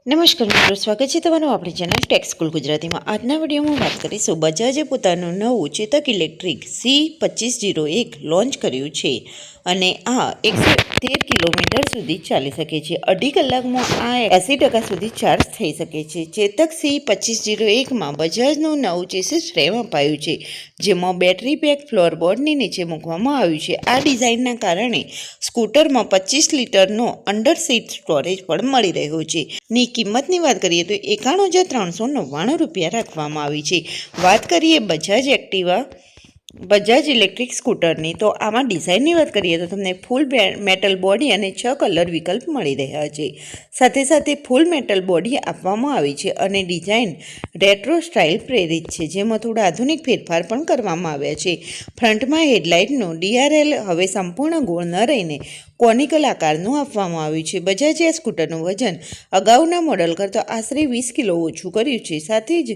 નમસ્કાર મિત્રો, સ્વાગત છે તમારું આપણી ચેનલ ટેક સ્કૂલ ગુજરાતીમાં। આજના વિડીયોમાં વાત કરીશું બજાજે પોતાનું નવું ચેતક ઇલેક્ટ્રિક C2501 લોન્ચ કર્યું છે અને આ 113 કિલોમીટર સુધી ચાલી શકે છે। 2.5 કલાકમાં આ 80% સુધી ચાર્જ થઈ શકે છે। ચેતક C2501માં બજાજનું નવું ચેસિસ ફ્રેમ અપાયું છે, જેમાં બેટરી પેક ફ્લોરબોર્ડની નીચે મૂકવામાં આવ્યું છે। આ ડિઝાઇનના કારણે સ્કૂટરમાં 25 લીટરનો અંડર સીટ સ્ટોરેજ પણ મળી રહ્યો છે। ની કિંમતની વાત કરીએ તો 91,399 રૂપિયા રાખવામાં આવી છે। વાત કરીએ બજાજ ઇલેક્ટ્રિક સ્કૂટરની, તો આમાં ડિઝાઇનની વાત કરીએ તો તમને ફૂલ મેટલ બોડી અને 6 કલર વિકલ્પ મળી રહ્યા છે। સાથે સાથે ફૂલ મેટલ બોડી આપવામાં આવી છે અને ડિઝાઇન રેટ્રો સ્ટાઇલ પ્રેરિત છે, જેમાં થોડા આધુનિક ફેરફાર પણ કરવામાં આવ્યા છે। ફ્રન્ટમાં હેડલાઇટનું DRL હવે સંપૂર્ણ ગોળ ન રહીને કોનિકલ આકારનું આપવામાં આવ્યું છે। બજાજે આ સ્કૂટરનું વજન અગાઉના મોડલ કરતાં આશરે 20 કિલો ઓછું કર્યું છે। સાથે જ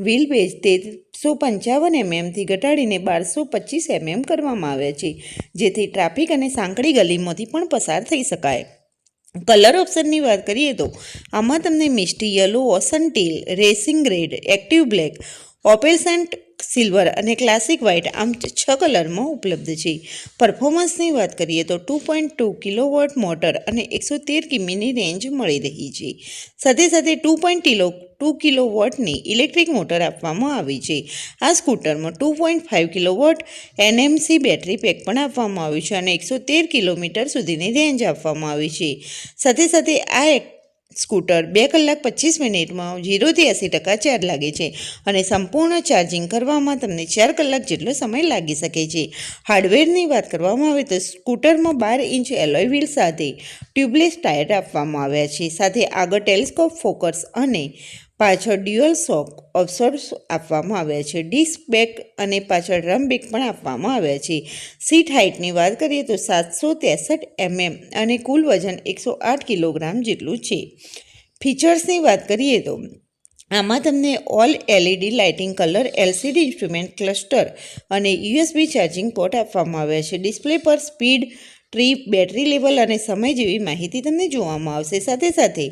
વ્હીલ બેઝ 1355 mmથી ઘટાડીને 1225 mm કરવામાં આવ્યા છે, જેથી ટ્રાફિક અને સાંકડી ગલીમાંથી પણ પસાર થઈ શકાય। કલર ઓપ્શનની વાત કરીએ તો આમાં તમને misty yellow, ocean teal, racing red, active black, opal saint silver અને ક્લાસિક વ્હાઇટ આમ 6 કલરમાં ઉપલબ્ધ છે। પરફોર્મન્સની વાત કરીએ તો 2.2 કિલોવોટ મોટર અને 113 કિમીની રેન્જ મળી રહી છે। સાથે સાથે 2 કિલોવોટની ઇલેક્ટ્રિક મોટર આપવામાં આવી છે। આ સ્કૂટરમાં 2.5 કિલોવોટ NMC બેટરી પેક પણ આપવામાં આવ્યું છે અને 113 કિલોમીટર સુધીની રેન્જ આપવામાં આવી છે। સાથે સાથે આ સ્કૂટર 2 કલાક 25 મિનિટમાં 0થી 80% ચાર્જ લાગે છે અને સંપૂર્ણ ચાર્જિંગ કરવામાં તમને 4 કલાક જેટલો સમય લાગી શકે છે। હાર્ડવેરની વાત કરવામાં આવે તો સ્કૂટરમાં 12 ઇંચ એલોય વ્હીલ સાથે ટ્યુબલેસ ટાયર આપવામાં આવ્યા છે। સાથે આગળ ટેલિસ્કોપ ફોકસ અને પાછળ ડ્યુઅલ શોક અબ્સોર્બર્સ આપવામાં આવ્યા છે। ડિસ્ક બ્રેક અને પાછળ ડ્રમ બ્રેક પણ આપવામાં આવ્યા છે। સીટ હાઇટની વાત કરીએ તો 763 mm અને કુલ વજન 108 કિલોગ્રામ જેટલું છે। ફીચર્સની વાત કરીએ તો આમાં તમને all LED lighting, colour LCD instrument cluster અને USB ચાર્જિંગ પોર્ટ આપવામાં આવ્યા છે। ડિસ્પ્લે પર સ્પીડ, ટ્રીપ, બેટરી લેવલ અને સમય જેવી માહિતી તમને જોવામાં આવશે। સાથે સાથે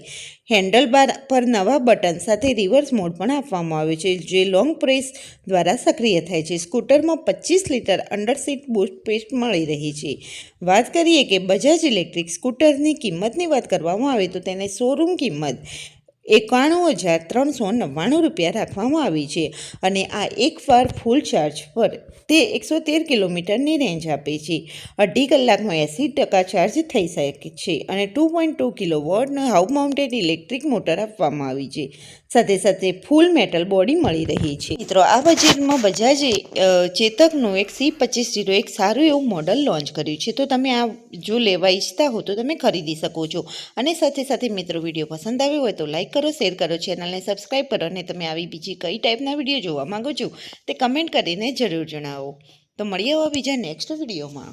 હેન્ડલ બાર પર નવા બટન સાથે રિવર્સ મોડ પણ આપવામાં આવ્યો છે, જે લોંગ પ્રેસ દ્વારા સક્રિય થાય છે। સ્કૂટરમાં 25 litre under seat boot space મળી રહી છે। વાત કરીએ કે બજાજ ઇલેક્ટ્રિક સ્કૂટરની કિંમતની વાત કરવામાં આવે તો તેને શોરૂમ કિંમત 91,399 રૂપિયા રાખવામાં આવી છે અને આ એકવાર ફૂલ ચાર્જ પર તે 113 કિલોમીટરની રેન્જ આપે છે। 2.5 કલાકમાં 80% ચાર્જ થઈ શકે છે અને 2.2 કિલોવોટનો હાઉસ માઉન્ટેડ ઇલેક્ટ્રિક મોટર આપવામાં આવી છે। સાથે સાથે ફૂલ મેટલ બોડી મળી રહી છે। મિત્રો, આ બજેટમાં બજાજે ચેતકનું એક C2501 સારું એવું મોડલ લોન્ચ કર્યું છે, તો તમે આ જો લેવા ઈચ્છતા હો તો તમે ખરીદી શકો છો। અને સાથે સાથે મિત્રો, વિડીયો પસંદ આવ્યો હોય તો લાઇક કરો, શેર કરો, ચેનલને સબસ્ક્રાઈબ કરો અને તમે આવી બીજી કઈ ટાઈપના વિડીયો જોવા માંગો છો તે કમેન્ટ કરીને જરૂર જણાવો। તો મળીએ હવે બીજા નેક્સ્ટ વિડીયોમાં।